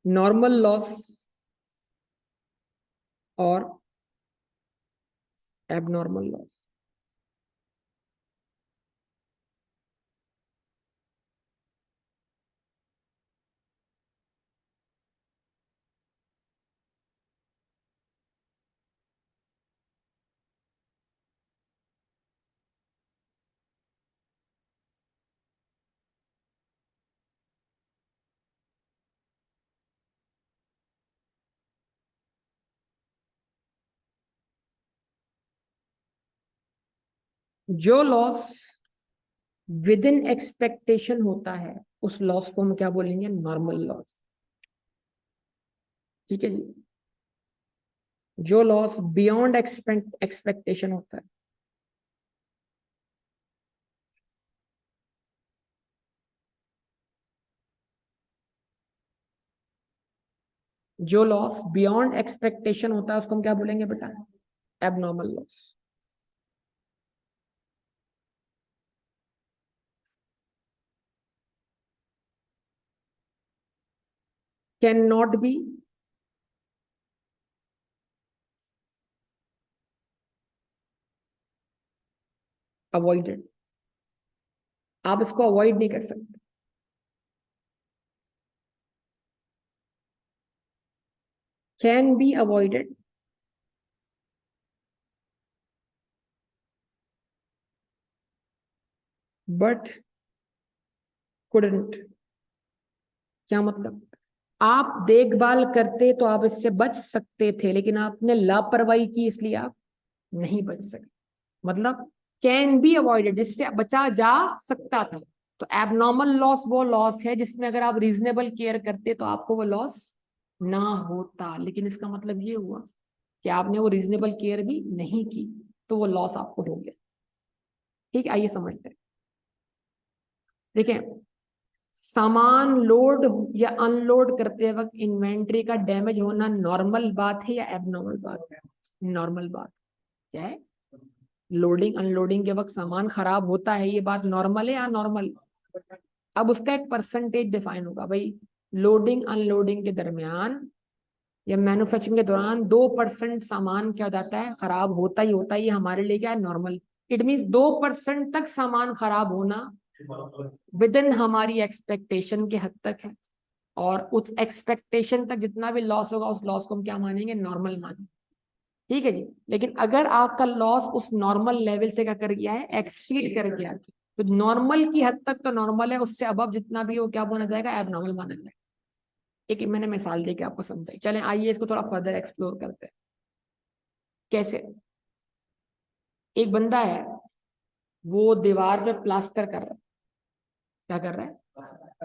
Normal loss और abnormal loss. जो loss with in expectation होता है उस लॉस को हम क्या बोलेंगे? Normal loss. ठीक है जी। जो लॉस बियॉन्ड एक्सपेक्टेशन होता है, जो लॉस बियॉन्ड एक्सपेक्टेशन होता है उसको हम क्या बोलेंगे बेटा? Abnormal loss. Can not be avoided. आप इसको अवॉइड नहीं कर सकते। Can be avoided but couldn't. क्या मतलब? आप देखभाल करते तो आप इससे बच सकते थे, लेकिन आपने लापरवाही की इसलिए आप नहीं बच सके। मतलब कैन बी अवॉइडेड, जिससे बचा जा सकता था। तो एबनॉर्मल लॉस वो लॉस है जिसमें अगर आप रीजनेबल केयर करते तो आपको वो लॉस ना होता, लेकिन इसका मतलब ये हुआ कि आपने वो रीजनेबल केयर भी नहीं की, तो वो लॉस आपको हो गया। ठीक है, आइए समझते हैं। देखिए, सामान लोड या अनलोड करते वक्त इन्वेंट्री का डैमेज होना नॉर्मल बात है या एबनॉर्मल बात है? नॉर्मल बात। क्या है? लोडिंग अनलोडिंग के वक्त सामान खराब होता है, ये बात नॉर्मल है या नॉर्मल? अब उसका एक परसेंटेज डिफाइन होगा भाई। लोडिंग अनलोडिंग के दरमियान या मैन्युफैक्चरिंग के दौरान 2% सामान क्या हो जाता है? खराब होता ही होता है। ये हमारे लिए क्या है? नॉर्मल। इट मीन्स 2% तक सामान खराब होना विद इन हमारी एक्सपेक्टेशन के हद तक है, और उस एक्सपेक्टेशन तक जितना भी लॉस होगा उस लॉस को हम क्या मानेंगे? नॉर्मल मानेंगे। ठीक है जी। लेकिन अगर आपका लॉस उस नॉर्मल लेवल से क्या कर गया है? एक्सीड कर गया है, तो नॉर्मल की हद तक तो नॉर्मल है, उससे अबव जितना भी हो क्या माना जाएगा? एबनॉर्मल माना जाएगा। एक मैंने मिसाल देके आपको समझाई। चलें आइए इसको थोड़ा फर्दर एक्सप्लोर करते हैं। कैसे? एक बंदा है, वो दीवार पे प्लास्टर कर रहा है। क्या कर रहा है?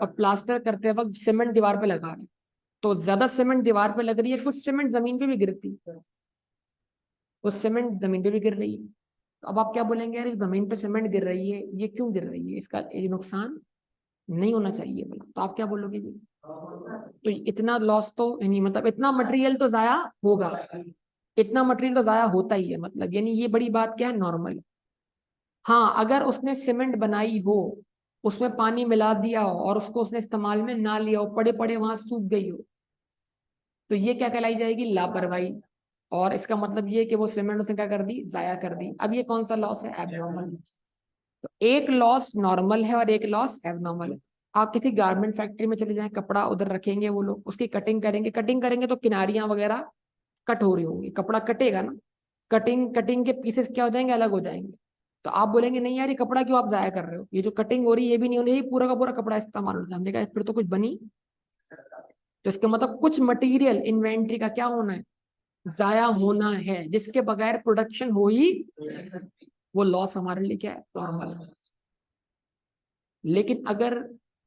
अब प्लास्टर करते वक्त सीमेंट दीवार पे लगा रहा है, तो ज्यादा सीमेंट दीवार पे लग रही है, कुछ सीमेंट जमीन पे भी गिरती है, कुछ सीमेंट जमीन पे भी गिर रही है। तो अब आप क्या बोलेंगे? यार, जमीन पे सीमेंट गिर रही है, ये क्यों गिर रही है? इसका ये नुकसान नहीं होना चाहिए बोला, तो आप क्या बोलोगे जी? तो इतना लॉस तो नहीं, मतलब इतना मटेरियल तो जाया होगा, इतना मटेरियल तो जाया होता ही है, मतलब यानी ये बड़ी बात क्या है? नॉर्मल। हाँ, अगर उसने सीमेंट बनाई हो, उसमें पानी मिला दिया हो और उसको उसने इस्तेमाल में ना लिया हो, पड़े पड़े वहां सूख गई हो, तो ये क्या कहलाई जाएगी? लापरवाही। और इसका मतलब ये कि वो सीमेंट उसने क्या कर दी? जाया कर दी। अब ये कौन सा लॉस है? एबनॉर्मल। तो एक लॉस नॉर्मल है और एक लॉस एबनॉर्मल है। आप किसी गारमेंट फैक्ट्री में चले जाएं, कपड़ा उधर रखेंगे, वो लोग उसकी कटिंग करेंगे तो किनारियां वगैरह कट हो रही होंगी, कपड़ा कटेगा ना। कटिंग कटिंग के पीसेस क्या हो जाएंगे? अलग हो जाएंगे। तो आप बोलेंगे नहीं यार, ये कपड़ा क्यों आप जाया कर रहे हो? ये जो कटिंग हो रही है ये भी नहीं होनी चाहिए, पूरा का पूरा कपड़ा इस्तेमाल हो जाए। हमने कहा फिर तो कुछ बनी। तो इसका मतलब कुछ मटेरियल इन्वेंट्री का क्या होना है? जाया होना है, जिसके बगैर प्रोडक्शन हो ही, वो लॉस हमारे लिए क्या है? नॉर्मल। लेकिन अगर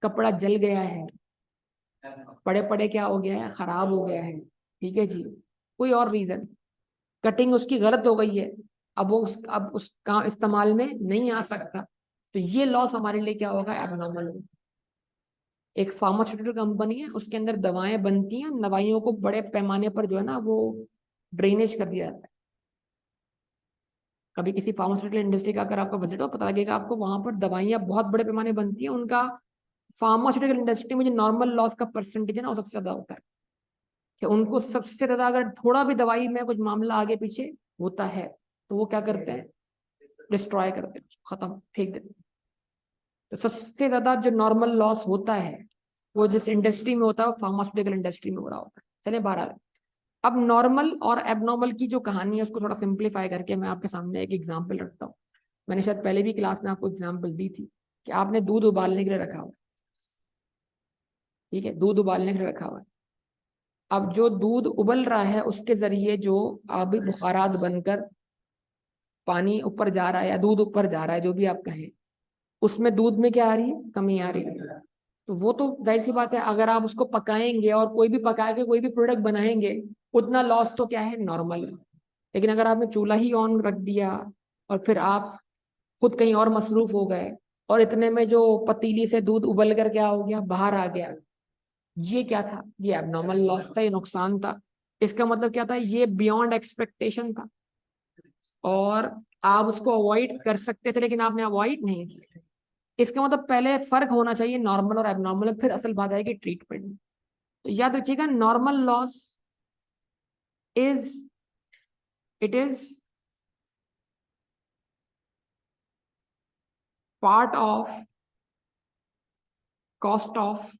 कपड़ा जल गया है, पड़े पड़े क्या हो गया है? खराब हो गया है, ठीक है जी, कोई और रीजन, कटिंग उसकी गलत हो गई है, अब उसका इस्तेमाल में नहीं आ सकता, तो ये लॉस हमारे लिए क्या होगा? एबनॉर्मल। एक फार्मास्यूटिकल कंपनी है, उसके अंदर दवाएं बनती हैं, दवाइयों को बड़े पैमाने पर जो है ना वो ड्रेनेज कर दिया जाता है। कभी किसी फार्मास्यूटिकल इंडस्ट्री का अगर आपका बजट हो, पता लगेगा आपको, वहां पर दवाइयां बहुत बड़े पैमाने बनती हैं उनका। फार्मास्यूटिकल इंडस्ट्री में जो नॉर्मल लॉस का परसेंटेज है ना वो सबसे ज्यादा होता है। कि उनको सबसे ज्यादा अगर थोड़ा भी दवाई में कुछ मामला आगे पीछे होता है तो वो क्या करते हैं, डिस्ट्रॉय करते हैं, खत्म, फेंक देते हैं। तो सबसे ज्यादा जो नॉर्मल लॉस होता है वो जिस इंडस्ट्री में होता है वो फार्मास्यूटिकल इंडस्ट्री में हो रहा होता है। चलिए बाहर। अब नॉर्मल और एबनॉर्मल की जो कहानी है उसको थोड़ा सिंप्लीफाई करके मैं आपके सामने एक एग्जांपल रखता हूँ। मैंने शायद पहले भी क्लास में आपको एग्जांपल दी थी कि आपने दूध उबालने के लिए रखा हुआ है, ठीक है, दूध उबालने के लिए रखा हुआ है। अब जो दूध उबल रहा है उसके जरिए जो अब बुखारात बनकर पानी ऊपर जा रहा है या दूध ऊपर जा रहा है, जो भी आप कहें, उसमें दूध में क्या आ रही है, कमी आ रही है। तो वो तो जाहिर सी बात है, अगर आप उसको पकाएंगे और कोई भी पका के कोई भी प्रोडक्ट बनाएंगे उतना लॉस तो क्या है, नॉर्मल है। लेकिन अगर आपने चूल्हा ही ऑन रख दिया और फिर आप खुद कहीं और मसरूफ हो गए और इतने में जो पतीली से दूध उबल कर क्या हो गया, बाहर आ गया, ये क्या था, ये एबनॉर्मल लॉस था, ये नुकसान था। इसका मतलब क्या था, ये बियॉन्ड एक्सपेक्टेशन था और आप उसको अवॉइड कर सकते थे लेकिन आपने अवॉइड नहीं किया। इसका मतलब पहले फर्क होना चाहिए नॉर्मल और एबनॉर्मल, फिर असल बात आएगी ट्रीटमेंट। तो याद रखिएगा, normal loss is, it is part of cost of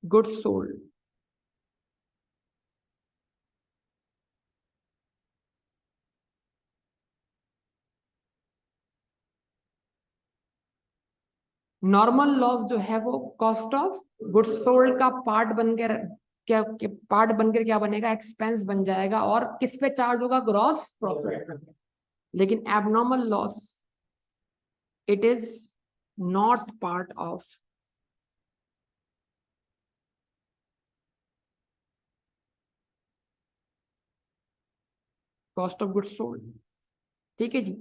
goods sold. Normal loss जो है वो कॉस्ट ऑफ गुड्स सोल्ड का पार्ट बनकर पार्ट बनकर क्या बनेगा, एक्सपेंस बन जाएगा और किस पे चार्ज होगा, ग्रॉस प्रॉफिट। लेकिन abnormal loss, it is not part of cost of goods sold, ठीक है जी।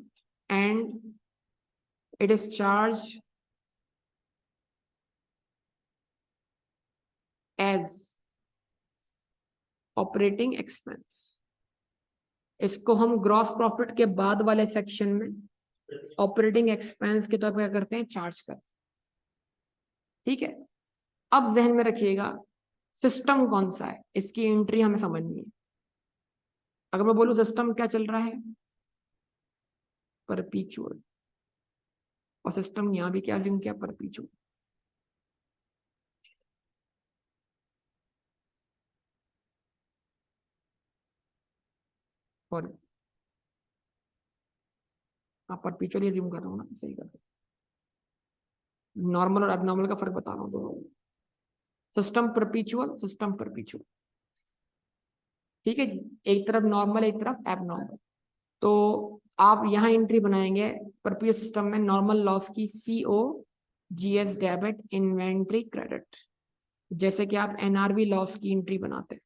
And it is charge as operating expense. इसको हम ग्रॉस प्रॉफिट के बाद वाले सेक्शन में ऑपरेटिंग एक्सपेंस के तौर पर क्या करते हैं, चार्ज करते हैं, ठीक है। अब जहन में रखिएगा सिस्टम कौन सा है, इसकी एंट्री हमें समझनी है। अगर मैं बोलूं सिस्टम क्या चल रहा है, परपीचुअल, और सिस्टम यहां भी क्या लिंक किया, परपीचुअल। और हाँ, परपीचुअल ये कर रहा हूँ ना, सही कर रहा हूँ, नॉर्मल और एबनॉर्मल का फर्क बता रहा हूँ दोनों। सिस्टम परपीचुअल, सिस्टम परपीचुअल, ठीक है जी। एक तरफ नॉर्मल, एक तरफ एबनॉर्मल। तो आप यहाँ एंट्री बनाएंगे परपीचुअल सिस्टम में नॉर्मल लॉस की, CO GS debit inventory credit, जैसे कि आप NRV लॉस की एंट्री बनाते हैं।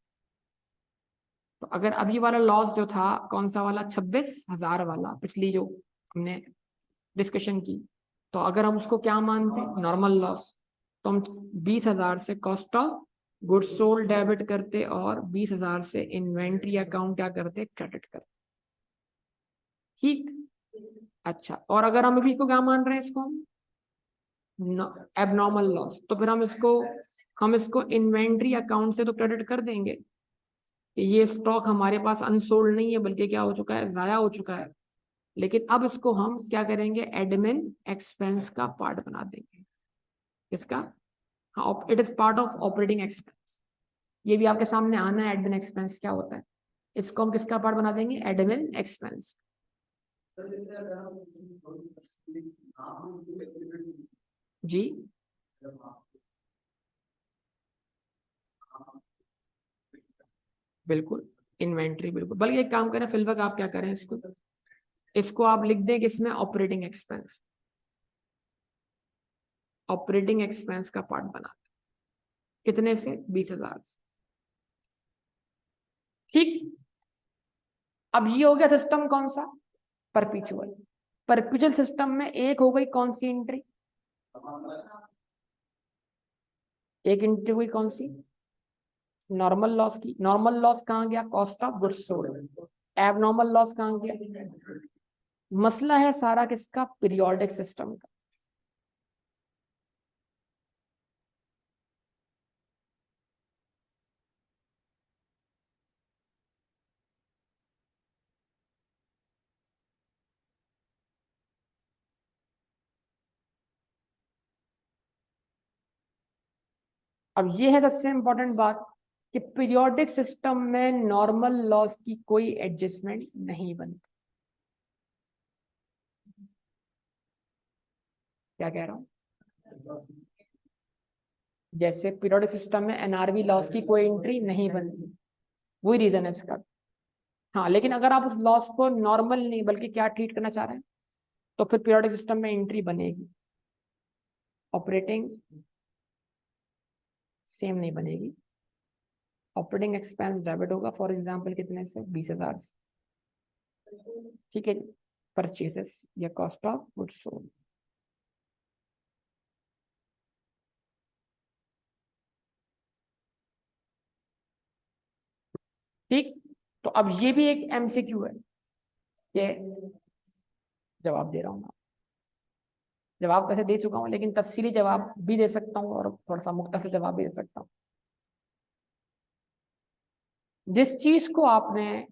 तो अगर अभी वाला लॉस जो था कौन सा वाला, 26,000 वाला, पिछली जो हमने डिस्कशन की, तो अगर हम उसको क्या मानते हैं, नॉर्मल लॉस, तो हम 20,000 से cost of goods sold debit करते और 20,000 से इन्वेंट्री अकाउंट क्या करते, क्रेडिट करते, ठीक। अच्छा, और अगर हम अभी को क्या मान रहे हैं, इसको हम एबनॉर्मल लॉस, तो फिर हम इसको इन्वेंट्री अकाउंट से तो क्रेडिट कर देंगे कि ये स्टॉक हमारे पास अनसोल्ड नहीं है बल्कि क्या हो चुका है, जाया हो चुका है। लेकिन अब इसको हम क्या करेंगे, एडमिन एक्सपेंस का पार्ट बना देंगे। किसका, हाँ, it is part of operating expense. ये भी आपके सामने आना है, एडमिन एक्सपेंस क्या होता है। इसको हम किसका पार्ट बना देंगे, एडमिन एक्सपेंस। जी बिल्कुल, इन्वेंट्री बिल्कुल, बल्कि एक काम करें, फिलहाल आप क्या करें, इसको इसको आप लिख दें किसमें, ऑपरेटिंग एक्सपेंस, ऑपरेटिंग एक्सपेंस का पार्ट बना दें। कितने से, 20,000 से, ठीक। अब ये हो गया सिस्टम कौन सा, परपीचुअल। परपीचुअल सिस्टम में एक हो गई कौन सी एंट्री, एक एंट्री हुई कौन सी, नॉर्मल लॉस की। नॉर्मल लॉस कहाँ गया, cost of goods sold. Abnormal loss कहाँ गया, मसला है सारा किसका, पीरियोडिक सिस्टम का। अब ये है सबसे इंपॉर्टेंट बात कि पीरियोडिक सिस्टम में नॉर्मल लॉस की कोई एडजस्टमेंट नहीं बनती। क्या कह रहा हूं? जैसे पीरियोडिक सिस्टम में एनआरवी लॉस की कोई एंट्री नहीं बनती, वही रीजन है इसका। हाँ, लेकिन अगर आप उस लॉस को नॉर्मल नहीं बल्कि क्या ट्रीट करना चाह रहे हैं, तो फिर पीरियोडिक सिस्टम में एंट्री बनेगी। ऑपरेटिंग सेम नहीं बनेगी। ऑपरेटिंग एक्सपेंस डेबिट होगा, फॉर एग्जांपल कितने से, 20,000 से। ठीक है, परचेसेस या कॉस्ट ऑफ गुड्स सोल्ड। ठीक, तो अब ये भी एक एमसीक्यू है, ये जवाब दे रहा हूँ। जवाब वैसे दे चुका हूँ, लेकिन तफसीली जवाब भी दे सकता हूँ और थोड़ा सा मुख्तसर जवाब भी दे सकता हूँ। जिस चीज को आपने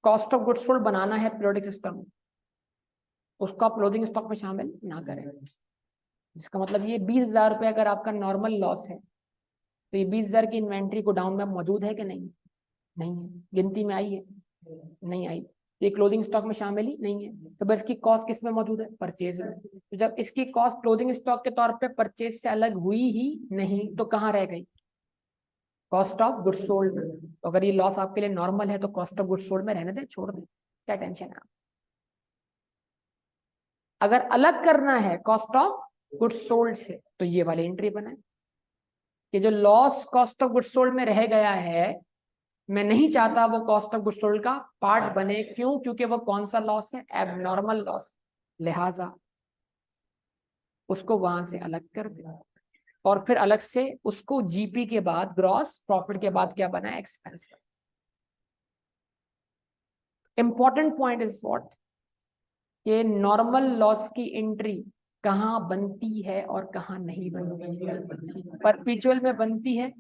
कॉस्ट ऑफ गुड्स सोल्ड बनाना है पीरियोडिक सिस्टम, उसको आप क्लोजिंग स्टॉक में शामिल ना करें। जिसका मतलब ये 20,000 रुपये अगर आपका नॉर्मल लॉस है, तो ये 20,000 की इन्वेंट्री गोडाउन में मौजूद है कि नहीं? नहीं है। गिनती में आई है? नहीं आई। ये क्लोजिंग स्टॉक में शामिल ही नहीं है। तो बस इसकी कॉस्ट किस में मौजूद है? परचेज में। तो जब इसकी कॉस्ट क्लोजिंग स्टॉक के तौर पे परचेज से अलग हुई ही नहीं, तो कहाँ रह गई? कॉस्ट ऑफ गुड्स सोल्ड में। तो अगर ये लॉस आपके लिए नॉर्मल है, तो कॉस्ट ऑफ गुड्स सोल्ड में रहने दें, छोड़ दें, क्या टेंशन है? अगर अलग करना है कॉस्ट ऑफ गुड्स सोल्ड से, तो ये वाली एंट्री बनाए कि जो loss cost of goods sold में रह गया है, मैं नहीं चाहता वो कॉस्ट ऑफ गुड्स सोल्ड का पार्ट बने। क्यों? क्योंकि वो कौन सा लॉस है? Abnormal loss. लिहाजा उसको वहां से अलग कर दे, और फिर अलग से उसको जीपी के बाद, ग्रॉस प्रॉफिट के बाद क्या बना? Expense. Important point is what, ये नॉर्मल लॉस की एंट्री कहाँ बनती है और कहाँ नहीं बनती है? परपेचुअल में बनती है,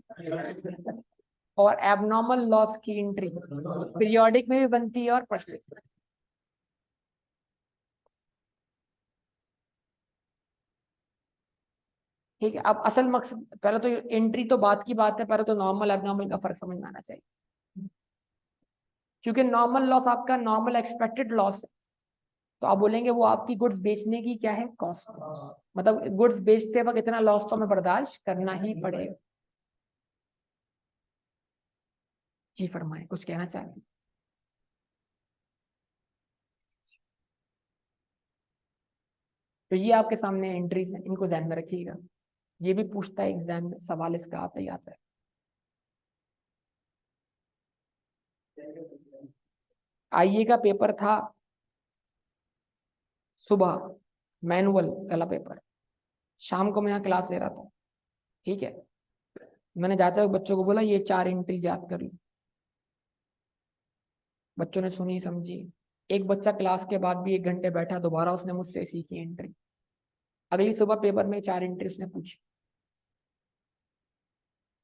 और एबनॉर्मल लॉस की एंट्री पीरियोडिक में भी बनती है और पर्सपेक्टिव। ठीक है, अब असल मकसद, पहले तो एंट्री तो बात की बात है, पहले तो नॉर्मल एबनॉर्मल का फर्क समझ में आना चाहिए। क्योंकि नॉर्मल लॉस आपका नॉर्मल एक्सपेक्टेड लॉस है, तो आप बोलेंगे वो आपकी गुड्स बेचने की क्या है? कॉस्ट। मतलब गुड्स बेचते वक्त इतना लॉस तो हमें बर्दाश्त करना ही पड़ेगा। जी फरमाए, कुछ कहना चाह रहे हैं? तो ये आपके सामने एंट्रीज हैं, इनको ध्यान में रखिएगा। ये भी पूछता है एग्जाम में, सवाल इसका आता ही आता है। आईए का पेपर था सुबह, मैनुअल पहला पेपर। शाम को मैं यहाँ क्लास ले रहा था। ठीक है, मैंने जाते हुए बच्चों को बोला ये 4 एंट्रीज याद कर लो। बच्चों ने सुनी, समझी। एक बच्चा क्लास के बाद भी 1 घंटे बैठा, दोबारा उसने मुझसे सीखी एंट्री। अगली सुबह पेपर में 4 एंट्री उसने पूछी।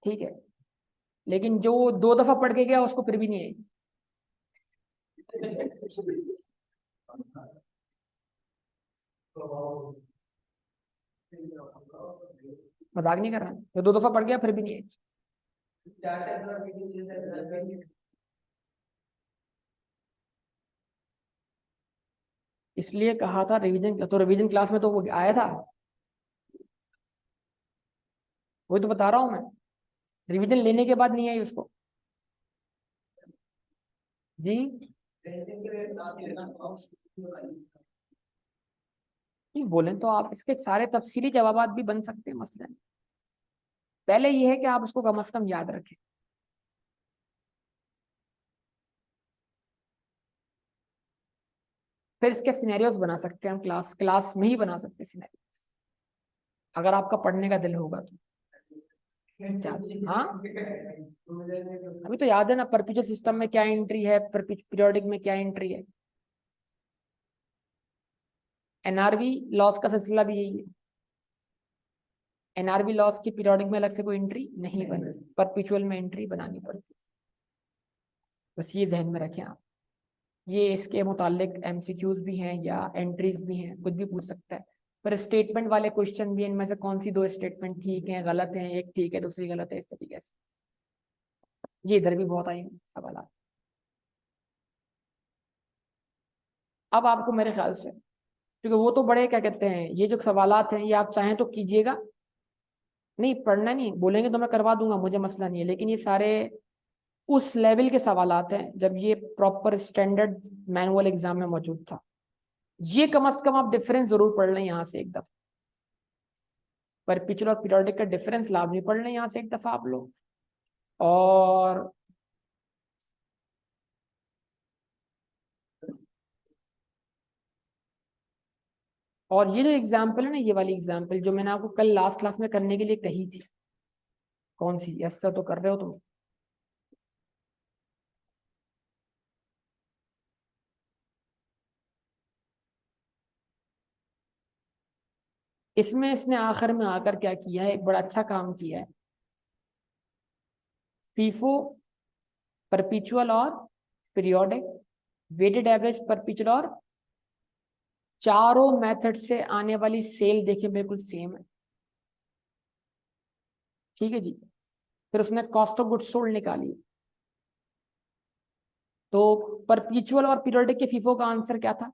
ठीक है, लेकिन जो 2 दफा पढ़ के गया उसको फिर भी नहीं आई। मजाक नहीं कर रहा, जो 2 दफा पढ़ गया फिर भी नहीं आई। इसलिए कहा था रिवीजन, तो रिवीजन क्लास में तो वो आया था। वही तो बता रहा हूँ मैं, रिवीजन लेने के बाद नहीं आई उसको। जी, नहीं बोले तो आप इसके सारे तफसीली जवाब भी बन सकते हैं मसले में। पहले ये है कि आप उसको कम से कम याद रखें। फिर इसके सिनेरियोस बना सकते हैं हम, क्लास क्लास में ही बना सकते हैं सिनेरियो, अगर आपका पढ़ने का दिल होगा तो। हाँ, अभी तो याद है ना, परपेचुअल सिस्टम में क्या एंट्री है, पीरियोडिक में क्या एंट्री है। एनआरवी लॉस का सिलसिला भी यही है। एनआरवी लॉस की पीरियोडिक में अलग से कोई एंट्री नहीं बनी, परपेचुअल में एंट्री बनानी पड़ती है। बस ये जहन में रखें आप। ये इसके मुतालिक एमसीक्यूज भी हैं या एंट्रीज भी हैं, कुछ भी पूछ सकता है। पर स्टेटमेंट वाले क्वेश्चन भी, इनमें से कौन सी दो स्टेटमेंट ठीक है, गलत है, एक ठीक है दूसरी गलत है, इस तरीके से। ये इधर भी बहुत आए सवाल। अब आपको मेरे ख्याल से, क्योंकि वो तो बड़े क्या कहते हैं, ये जो सवालात हैं ये आप चाहें तो कीजिएगा, नहीं पढ़ना नहीं बोलेंगे तो मैं करवा दूंगा, मुझे मसला नहीं है, लेकिन ये सारे उस लेवल के सवालात हैं जब ये प्रॉपर स्टैंडर्ड मैनुअल एग्जाम में मौजूद था। ये कम से कम आप डिफरेंस जरूर पढ़ लें यहाँ से एक दफा, परपेचुअल और पीरियोडिक का डिफरेंस लाजमी पढ़ लें यहाँ से एक दफा आप लोग। और ये जो एग्जाम्पल है ना, ये वाली एग्जाम्पल जो मैंने आपको कल लास्ट क्लास में करने के लिए कही थी, कौन सी, ऐसा तो कर रहे हो तुम। इसमें इसने आखिर में आकर क्या किया है, एक बड़ा अच्छा काम किया है। फीफो, परपेचुअल और पीरियोडिक, वेटेड एवरेज, परपेचुअल और चारों मेथड से आने वाली सेल देखिए बिल्कुल सेम है। ठीक है जी। फिर उसने कॉस्ट ऑफ गुड्स सोल्ड निकाली। तो परपेचुअल और पीरियोडिक के फीफो का आंसर क्या था,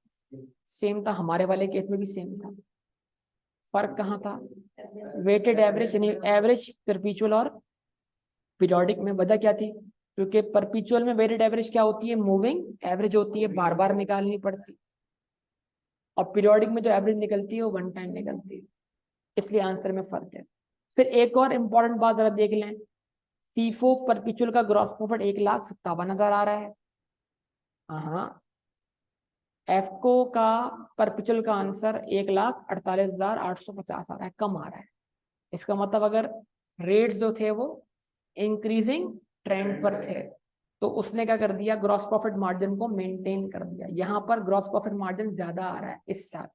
सेम था, हमारे वाले केस में भी सेम था। फर्क कहाँ था, वेटेड एवरेज, यानी एवरेज परपेचुअल और पीरियोडिक में वजह क्या थी, क्योंकि परपेचुअल में वेटेड एवरेज क्या होती है, मूविंग एवरेज होती है, बार बार निकालनी पड़ती, और पीरियोडिक में जो एवरेज निकलती है वो वन टाइम निकलती है, इसलिए आंसर में फर्क है। फिर एक और इंपॉर्टेंट बात जरा देख लें, फीफो परपेचुअल का ग्रॉस प्रॉफिट 1,57,000 आ रहा है। हाँ, एफको का परपेचुअल का आंसर 1,48,850 आ रहा है, कम आ रहा है। इसका मतलब अगर रेट्स जो थे वो इंक्रीजिंग ट्रेंड पर थे, तो उसने क्या कर दिया, ग्रॉस प्रॉफिट मार्जिन को मेंटेन कर दिया। यहाँ पर ग्रॉस प्रॉफिट मार्जिन ज्यादा आ रहा है इस साल,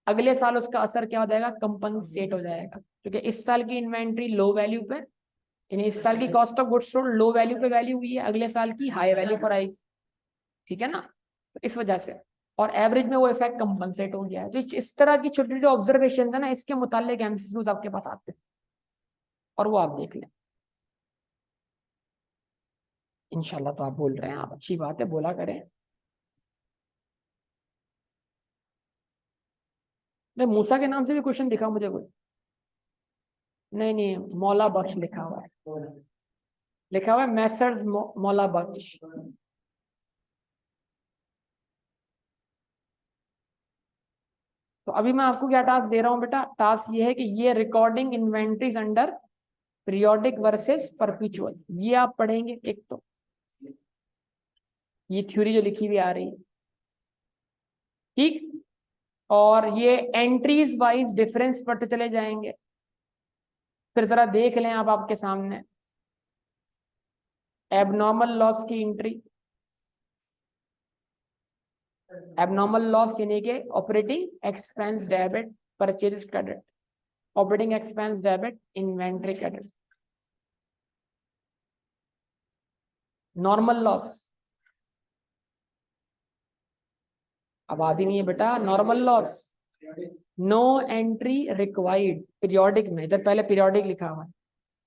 अगले साल उसका असर क्या हो जाएगा, कंपनसेट हो जाएगा, क्योंकि इस साल की इन्वेंट्री लो वैल्यू पे, यानी इस साल की cost of goods sold low value पे वैल्यू हुई है, अगले साल की हाई वैल्यू पर आएगी। ठीक है ना, तो इस वजह से, और एवरेज में वो इफेक्ट कंपनसेट हो गया है। तो इस तरह की छोटी छोटी ऑब्जर्वेशन है ना, इसके मुतालिक एमसीक्यूज आपके पास आते हैं, और वो आप देख लें इंशाल्लाह। तो आप बोल रहे हैं, आप अच्छी बात है, बोला करें। नहीं, मूसा के नाम से भी क्वेश्चन दिखा मुझे कोई, नहीं नहीं, मौला बख्श लिखा हुआ है, लिखा हुआ है मैसर्स मौला बख्श। तो अभी मैं आपको क्या टास्क दे रहा हूँ बेटा, टास्क ये है कि ये recording inventories under periodic versus perpetual, ये आप पढ़ेंगे एक तो, ये थ्योरी जो लिखी हुई आ रही है, ठीक, और ये एंट्रीज वाइज डिफरेंस पढ़ते चले जाएंगे। फिर जरा देख लें आप आपके सामने एबनॉर्मल लॉस की एंट्री, एबनॉर्मल लॉस यानी कि operating expense debit purchase credit, operating expense debit inventory credit. Normal loss, आवाज ही नहीं है बेटा, normal loss, no entry required periodic में, इधर पहले पीरियोडिक लिखा हुआ है,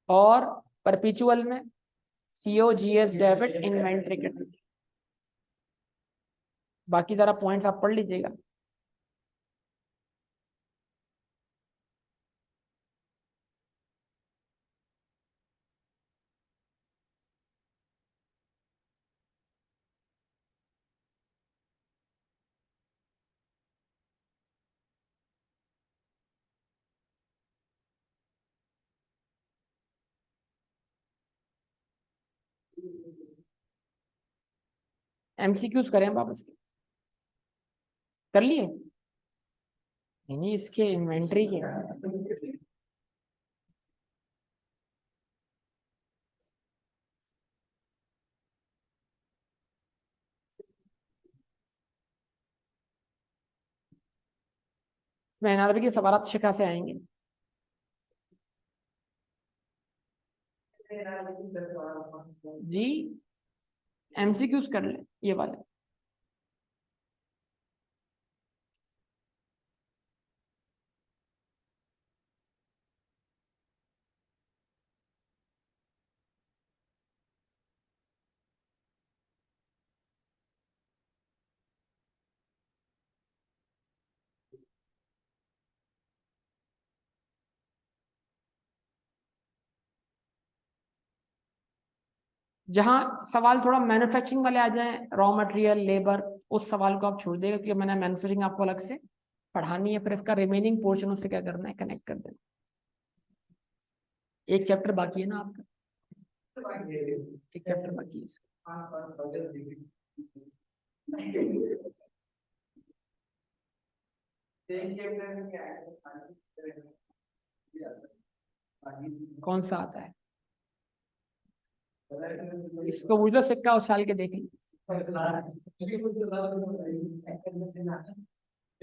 और परपेचुअल में COGS डेबिट इन्वेंट्री क्रेडिट। बाकी जरा पॉइंट्स आप पढ़ लीजिएगा। MCQs करें वापस, कर लिए, नहीं इसके इन्वेंट्री के, इसमें NRB के सवाल शिका से आएंगे। जी, MCQs कर ले ये वाले। जहां सवाल थोड़ा मैन्युफैक्चरिंग वाले आ जाए, रॉ मटेरियल, लेबर, उस सवाल को आप छोड़ देगा क्योंकि मैंने मैन्युफैक्चरिंग आपको अलग से पढ़ानी है, फिर इसका रिमेनिंग पोर्शन उससे क्या करना है, कनेक्ट कर देना। एक चैप्टर बाकी है ना आपका, एक चैप्टर बाकी है कौन सा आता है, इसको पूछ लो, सिक्का उछाल के देख ली।